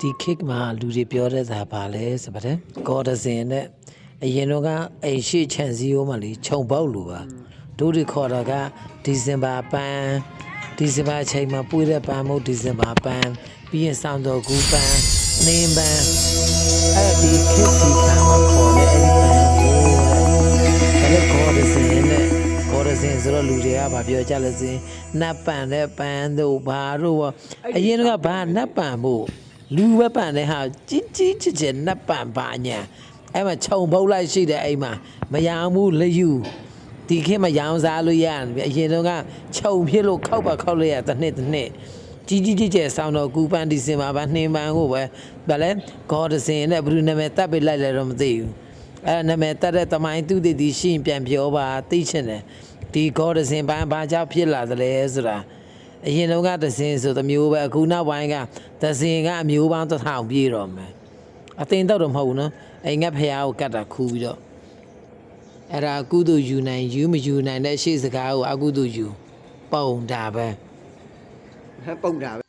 ဒီခေတ်မှာလူတွေပြောတဲ့သာပါလဲဆိုပါတဲ့ဂေါ်ဒဇင်နဲ့အရင်တော့ကအိမ်ရှိချန်စီယိုမှလေခြုံပေါက်လိုပါတို့တွေခေါ်တာကဒီဇင်ဘာပန်းဒီဇင်ဘာချိန်မှာပွေးတဲ့ပန်းမို့ဒီဇင်ဘာပန်းပြီးရင်ဆောင်တော်ကူပန်းနေပန်းအဲ့ဒီခေတ်ဒီပန်းမှာခေါ်တဲ့အဲ့ဒီပန်းကိုတဲ့ဂေါ်ဒဇင်နဲ့ဂေါ်ဒဇင်ဆိုတော့လူတွေကဗာပြောကြလဲစင်နတ်ပန်းတဲ့ပန်းတို့ဘာတို့အရင်ကဘာနတ်ပန်းမို့လူပဲပန်တဲ့ဟာကြီးကြီးချစ်ချစ်နတ်ပန်ပါညာအဲ့မှာခြုံပုတ်လိုက်ရှိတယ်အိမ်မှာမရောင်ဘူးလယူဒီခေတ်မှာရောင်စားလို့ရတယ်အရင်တော့ကခြုံဖြစ်လို့ခောက်ပါခောက်လို့ရတစ်နှစ်ကြီးကြီးကျယ်ဆောင်းတော့ကူပန်းဒီစင်ပါပါနှင်းပန်းကိုပဲဗာလဲဂေါ်ဒစင်နဲ့ဘယ်သူနာမည်တတ်ပေးလိုက်လဲတော့မသိဘူးအဲ့နာမည်တတ်တဲ့တမိုင်းသူတည်တည်ရှိရင်ပြန်ပြောပါသိချင်တယ်ဒီဂေါ်ဒစင်ပန်းဘာကြောင့်ဖြစ်လာသလဲဆိုတာအရင်တော့ကဒဇင်ဆိုသမျိုးပဲအခုနောက်ပိုင်းကဒဇင်ကအမျိုးပေါင်း1000ပြည့်တော့မယ်အသိတော့မဟုတ်ဘူးနော်အိမ်ကဖះကိုကတ်တာခူးပြီးတော့အဲ့ဒါအကုသိုလ်ယူနိုင်ယူမယူနိုင်တဲ့ရှေ့စကားကိုအကုသိုလ်ယူပုံတာပဲ ပုံတာပဲ